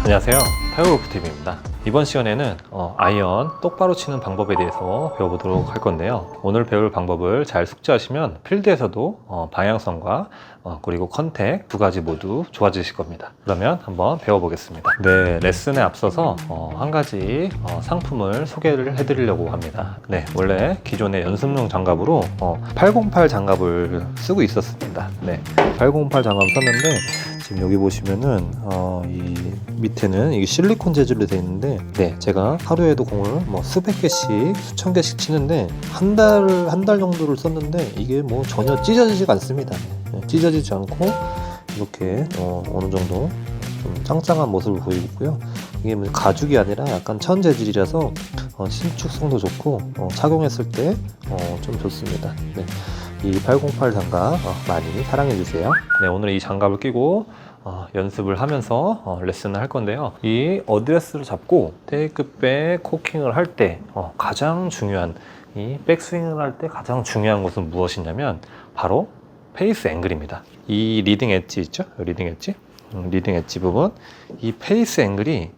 안녕하세요, 타이거골프TV입니다. 이번 시간에는 아이언 똑바로 치는 방법에 대해서 배워보도록 할 건데요. 오늘 배울 방법을 잘 숙지하시면 필드에서도 방향성과 그리고 컨택 두 가지 모두 좋아지실 겁니다. 그러면 한번 배워보겠습니다. 네, 레슨에 앞서서 한 가지 상품을 소개를 해드리려고 합니다. 네, 원래 기존의 연습용 장갑으로 808 장갑을 쓰고 있었습니다. 네, 808 장갑 썼는데 지금 여기 보시면은 이 밑에는 이게 실리콘 재질로 되어 있는데, 네, 제가 하루에도 공을 뭐 수백 개씩 수천 개씩 치는데 한 달 정도를 썼는데 이게 뭐 전혀 찢어지지가 않습니다. 네, 찢어지지 않고 이렇게 어느 정도 좀 짱짱한 모습을 보이고 있고요. 이게 뭐 가죽이 아니라 약간 천 재질이라서 신축성도 좋고 착용했을 때 좀 좋습니다. 네. 이 808 장갑 많이 사랑해 주세요. 네, 오늘 이 장갑을 끼고 연습을 하면서 레슨을 할 건데요. 이 어드레스를 잡고 테이크백 코킹을 할 때 가장 중요한, 이 백스윙을 할 때 가장 중요한 것은 무엇이냐면 바로 페이스 앵글입니다. 이 리딩 엣지 있죠? 리딩 엣지? 리딩 엣지 부분, 이 페이스 앵글이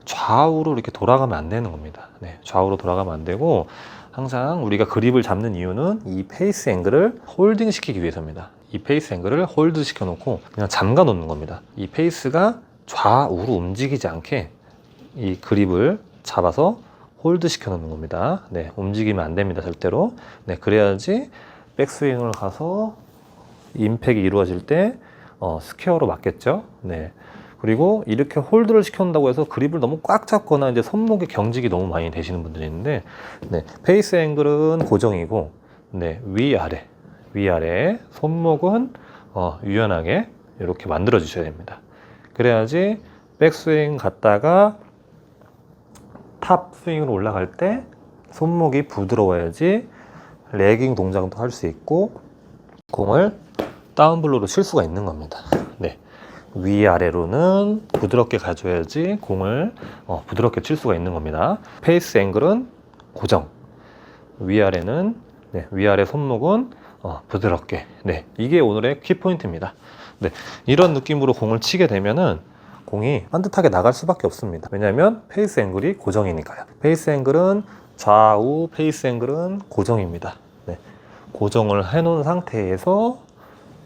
좌우로 이렇게 돌아가면 안 되는 겁니다. 네, 좌우로 돌아가면 안 되고, 항상 우리가 그립을 잡는 이유는 이 페이스 앵글을 홀딩 시키기 위해서입니다. 이 페이스 앵글을 홀드 시켜 놓고 그냥 잠가 놓는 겁니다. 이 페이스가 좌우로 움직이지 않게 이 그립을 잡아서 홀드 시켜 놓는 겁니다. 네, 움직이면 안 됩니다, 절대로. 네, 그래야지 백스윙을 가서 임팩이 이루어질 때 스퀘어로 맞겠죠. 네. 그리고 이렇게 홀드를 시켜놓는다고 해서 그립을 너무 꽉 잡거나 이제 손목에 경직이 너무 많이 되시는 분들이 있는데, 네, 페이스 앵글은 고정이고, 네, 위아래 손목은 유연하게 이렇게 만들어 주셔야 됩니다. 그래야지 백스윙 갔다가 탑 스윙으로 올라갈 때 손목이 부드러워야지 레깅 동작도 할 수 있고 공을 다운블로로 칠 수가 있는 겁니다. 네. 위아래로는 부드럽게 가져야지 공을 부드럽게 칠 수가 있는 겁니다. 페이스 앵글은 고정, 위아래는, 네, 위아래 손목은 부드럽게. 네, 이게 오늘의 키포인트입니다. 네, 이런 느낌으로 공을 치게 되면은 공이 반듯하게 나갈 수밖에 없습니다. 왜냐하면 페이스 앵글이 고정이니까요. 페이스 앵글은 좌우 페이스 앵글은 고정입니다. 네, 고정을 해놓은 상태에서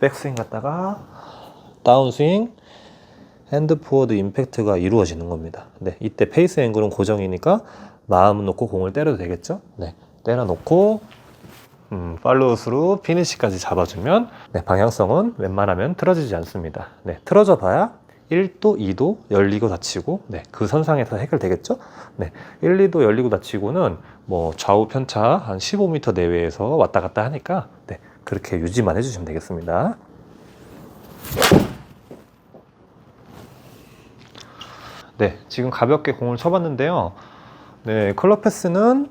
백스윙 갔다가 다운스윙, 핸드 포워드 임팩트가 이루어지는 겁니다. 네, 이때 페이스 앵글은 고정이니까 마음 놓고 공을 때려도 되겠죠? 네, 때려 놓고 팔로우스루 피니시까지 잡아주면, 네, 방향성은 웬만하면 틀어지지 않습니다. 네, 틀어져 봐야 1도, 2도 열리고 닫히고, 네, 그 선상에서 해결되겠죠? 네, 1, 2도 열리고 닫히고는 뭐 좌우 편차 한 15m 내외에서 왔다 갔다 하니까, 네, 그렇게 유지만 해주시면 되겠습니다. 네, 지금 가볍게 공을 쳐봤는데요. 네, 클럽 패스는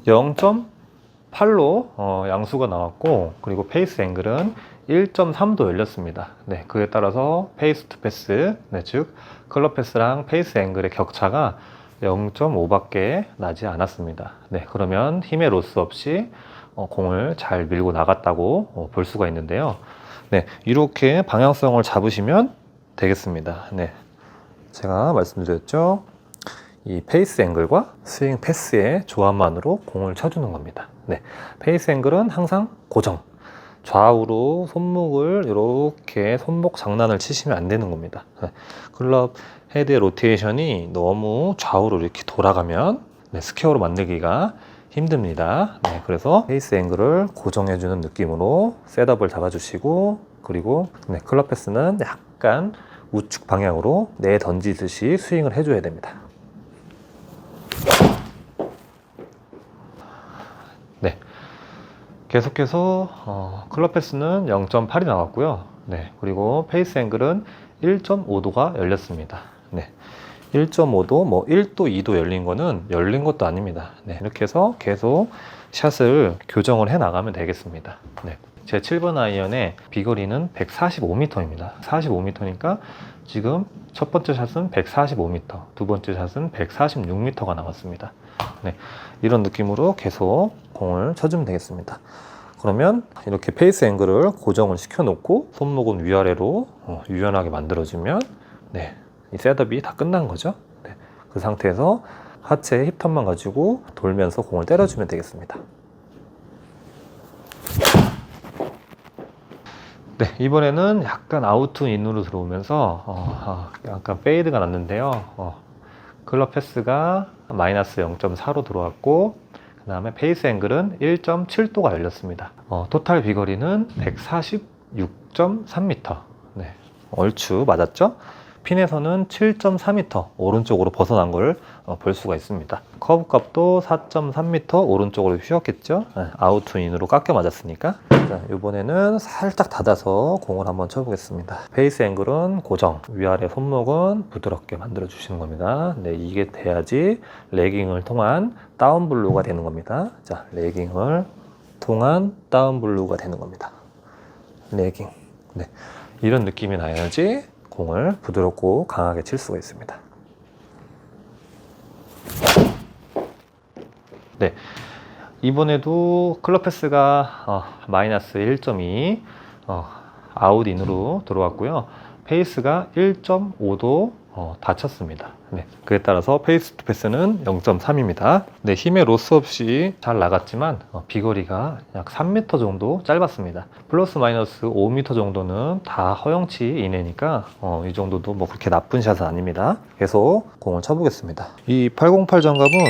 0.8로 양수가 나왔고, 그리고 페이스 앵글은 1.3도 열렸습니다. 네, 그에 따라서 페이스 투 패스, 네, 즉 클럽 패스랑 페이스 앵글의 격차가 0.5밖에 나지 않았습니다. 네, 그러면 힘의 로스 없이 공을 잘 밀고 나갔다고 볼 수가 있는데요. 네, 이렇게 방향성을 잡으시면 되겠습니다. 네, 제가 말씀드렸죠. 이 페이스 앵글과 스윙 패스의 조합만으로 공을 쳐주는 겁니다. 네, 페이스 앵글은 항상 고정. 좌우로 손목을 이렇게 손목 장난을 치시면 안 되는 겁니다. 네, 클럽 헤드의 로테이션이 너무 좌우로 이렇게 돌아가면, 네, 스퀘어로 만들기가 힘듭니다. 네, 그래서 페이스 앵글을 고정해주는 느낌으로 셋업을 잡아주시고, 그리고 네, 클럽 패스는 약간 우측 방향으로 내 던지듯이 스윙을 해줘야 됩니다. 네, 계속해서 클럽 패스는 0.8이 나왔고요. 네, 그리고 페이스 앵글은 1.5도가 열렸습니다. 네, 1.5도, 뭐 1도, 2도 열린 거는 열린 것도 아닙니다. 네, 이렇게 해서 계속 샷을 교정을 해 나가면 되겠습니다. 네, 제 7번 아이언의 비거리는 145m입니다. 45m니까 지금 첫 번째 샷은 145m, 두 번째 샷은 146m가 나왔습니다. 네, 이런 느낌으로 계속 공을 쳐주면 되겠습니다. 그러면 이렇게 페이스 앵글을 고정을 시켜 놓고 손목은 위아래로 유연하게 만들어주면 네, 이 셋업이 다 끝난 거죠. 네, 그 상태에서 하체 힙턴만 가지고 돌면서 공을 때려주면 되겠습니다. 네, 이번에는 약간 아웃투 인으로 들어오면서 약간 페이드가 났는데요. 클럽 패스가 마이너스 0.4로 들어왔고, 그 다음에 페이스 앵글은 1.7도가 열렸습니다. 토탈 비거리는 146.3m. 네, 얼추 맞았죠? 핀에서는 7.4m 오른쪽으로 벗어난 걸 볼 수가 있습니다. 커브 값도 4.3m 오른쪽으로 휘었겠죠? 네, 아웃투인으로 깎여 맞았으니까. 자, 이번에는 살짝 닫아서 공을 한번 쳐보겠습니다. 페이스 앵글은 고정, 위아래 손목은 부드럽게 만들어 주시는 겁니다. 네, 이게 돼야지 레깅을 통한 다운 블루가 되는 겁니다. 자, 레깅을 통한 다운 블루가 되는 겁니다. 레깅. 네, 이런 느낌이 나야지 공을 부드럽고 강하게 칠 수가 있습니다. 네, 이번에도 클럽 패스가 마이너스 1.2 아웃인으로 들어왔고요. 페이스가 1.5도 닫혔습니다. 네, 그에 따라서 페이스 투 패스는 0.3입니다. 네, 힘의 로스 없이 잘 나갔지만 비거리가 약 3m 정도 짧았습니다. 플러스 마이너스 5m 정도는 다 허용치 이내니까 이 정도도 뭐 그렇게 나쁜 샷은 아닙니다. 계속 공을 쳐보겠습니다. 이 808 장갑은 뭐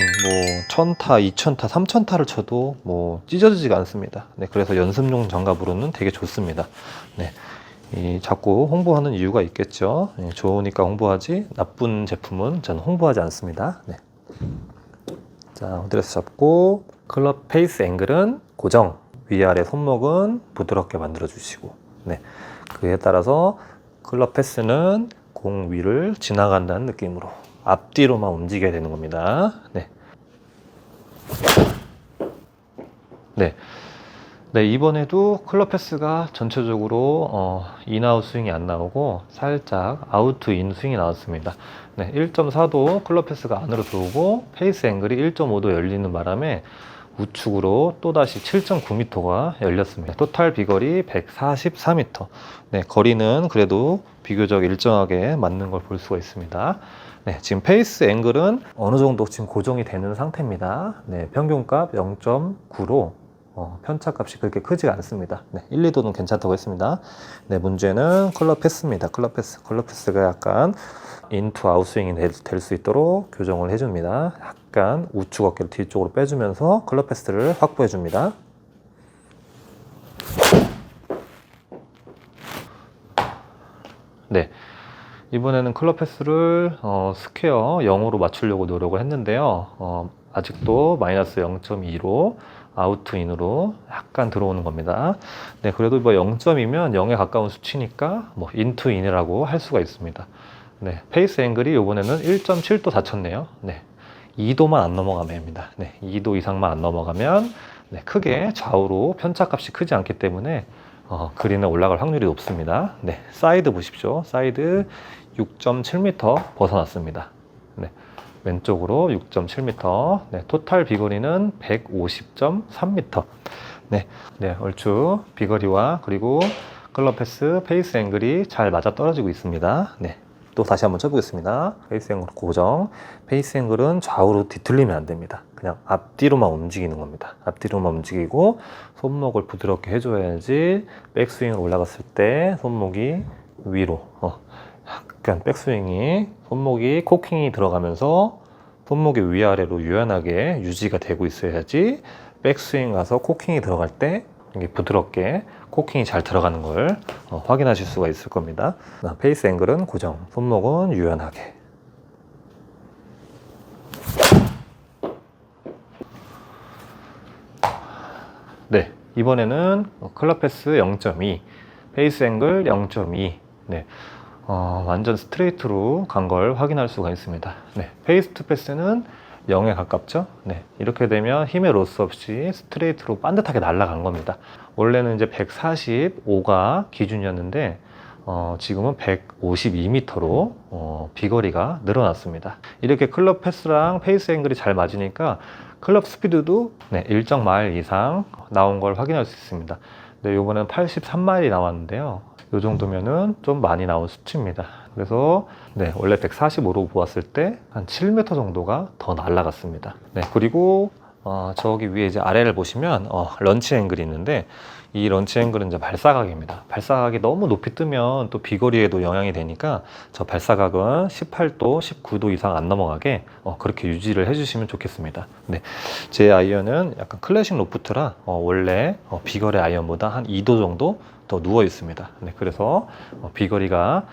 1000타, 2000타, 3000타를 쳐도 뭐 찢어지지가 않습니다. 네, 그래서 연습용 장갑으로는 되게 좋습니다. 네. 자꾸 홍보하는 이유가 있겠죠. 좋으니까 홍보하지 나쁜 제품은 저는 홍보하지 않습니다. 네. 자, 어드레스 잡고 클럽 페이스 앵글은 고정, 위아래 손목은 부드럽게 만들어 주시고, 네, 그에 따라서 클럽 패스는 공 위를 지나간다는 느낌으로 앞뒤로만 움직여야 되는 겁니다. 네. 네. 네, 이번에도 클럽 패스가 전체적으로 인아웃 스윙이 안 나오고 살짝 아웃 투 인 스윙이 나왔습니다. 네, 1.4도 클럽 패스가 안으로 들어오고 페이스 앵글이 1.5도 열리는 바람에 우측으로 또다시 7.9m가 열렸습니다. 토탈 비거리 144m. 네, 거리는 그래도 비교적 일정하게 맞는 걸 볼 수가 있습니다. 네, 지금 페이스 앵글은 어느 정도 지금 고정이 되는 상태입니다. 네, 평균값 0.9로 편차값이 그렇게 크지가 않습니다. 네, 1, 2도는 괜찮다고 했습니다. 네, 문제는 클럽 패스입니다. 클럽 패스가 약간 인투 아웃스윙이 될 수 있도록 교정을 해줍니다. 약간 우측 어깨를 뒤쪽으로 빼주면서 클럽 패스를 확보해 줍니다. 네, 이번에는 클럽 패스를 스퀘어 0으로 맞추려고 노력을 했는데요. 아직도 마이너스 0.2로 아웃투인으로 약간 들어오는 겁니다. 네, 그래도 뭐 0점이면 0에 가까운 수치니까 뭐 인투인이라고 할 수가 있습니다. 네, 페이스 앵글이 이번에는 1.7도 닫혔네요. 네, 2도만 안 넘어가면 됩니다. 네, 2도 이상만 안 넘어가면 네, 크게 좌우로 편차값이 크지 않기 때문에 그린에 올라갈 확률이 높습니다. 네, 사이드 보십시오. 사이드 6.7m 벗어났습니다. 네, 왼쪽으로 6.7m. 네, 토탈 비거리는 150.3m. 네, 네, 얼추 비거리와 그리고 클럽 패스, 페이스 앵글이 잘 맞아 떨어지고 있습니다. 네, 또 다시 한번 쳐보겠습니다. 페이스 앵글 고정. 페이스 앵글은 좌우로 뒤틀리면 안 됩니다. 그냥 앞뒤로만 움직이는 겁니다. 앞뒤로만 움직이고 손목을 부드럽게 해줘야지 백스윙을 올라갔을 때 손목이 위로 약간 백스윙이 손목이 코킹이 들어가면서 손목이 위아래로 유연하게 유지가 되고 있어야지 백스윙 가서 코킹이 들어갈 때 이게 부드럽게 코킹이 잘 들어가는 걸 확인하실 수가 있을 겁니다. 페이스 앵글은 고정, 손목은 유연하게. 네, 이번에는 클럽 패스 0.2, 페이스 앵글 0.2. 네, 완전 스트레이트로 간 걸 확인할 수가 있습니다. 네, 페이스 투 패스는 0에 가깝죠. 네, 이렇게 되면 힘의 로스 없이 스트레이트로 반듯하게 날아간 겁니다. 원래는 이제 145가 기준이었는데 지금은 152m로 비거리가 늘어났습니다. 이렇게 클럽 패스랑 페이스 앵글이 잘 맞으니까 클럽 스피드도 일정 마일 이상 나온 걸 확인할 수 있습니다. 네, 이번엔 83마일이 나왔는데요. 이 정도면은 좀 많이 나온 수치입니다. 그래서 원래 145로 보았을 때 한 7m 정도가 더 날아갔습니다. 네, 그리고 저기 위에 이제 아래를 보시면 런치 앵글이 있는데, 이 런치 앵글은 이제 발사각입니다. 발사각이 너무 높이 뜨면 또 비거리에도 영향이 되니까 저 발사각은 18도, 19도 이상 안 넘어가게 그렇게 유지를 해주시면 좋겠습니다. 네, 제 아이언은 약간 클래식 로프트라 원래 비거리 아이언보다 한 2도 정도 더 누워 있습니다. 네, 그래서 비거리가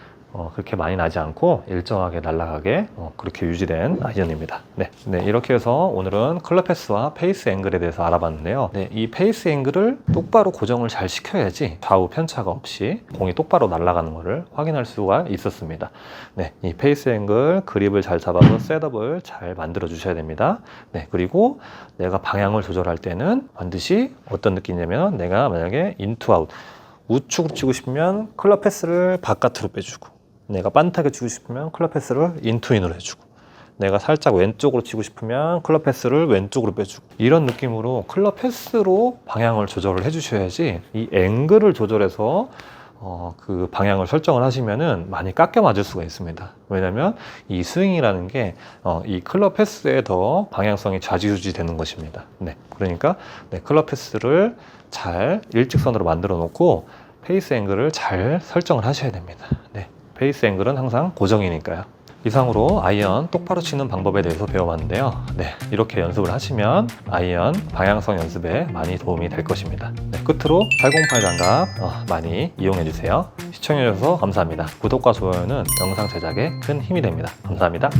그렇게 많이 나지 않고 일정하게 날아가게 그렇게 유지된 아이언입니다. 네, 이렇게 해서 오늘은 클럽 패스와 페이스 앵글에 대해서 알아봤는데요. 네, 이 페이스 앵글을 똑바로 고정을 잘 시켜야지 좌우 편차가 없이 공이 똑바로 날아가는 것을 확인할 수가 있었습니다. 네, 이 페이스 앵글 그립을 잘 잡아서 셋업을 잘 만들어 주셔야 됩니다. 네, 그리고 내가 방향을 조절할 때는 반드시 어떤 느낌이냐면, 내가 만약에 인투 아웃 우측으로 치고 싶으면 클럽 패스를 바깥으로 빼주고, 내가 빤타게 치고 싶으면 클럽 패스를 인투인으로 해주고, 내가 살짝 왼쪽으로 치고 싶으면 클럽 패스를 왼쪽으로 빼주고, 이런 느낌으로 클럽 패스로 방향을 조절을 해주셔야지, 이 앵글을 조절해서 그 방향을 설정을 하시면은 많이 깎여 맞을 수가 있습니다. 왜냐면 이 스윙이라는 게 이 클럽 패스에 더 방향성이 좌지우지 되는 것입니다. 네, 그러니까 클럽 패스를 잘 일직선으로 만들어 놓고 페이스 앵글을 잘 설정을 하셔야 됩니다. 네, 페이스 앵글은 항상 고정이니까요. 이상으로 아이언 똑바로 치는 방법에 대해서 배워봤는데요. 네, 이렇게 연습을 하시면 아이언 방향성 연습에 많이 도움이 될 것입니다. 네, 끝으로 808 장갑 많이 이용해주세요. 시청해주셔서 감사합니다. 구독과 좋아요는 영상 제작에 큰 힘이 됩니다. 감사합니다.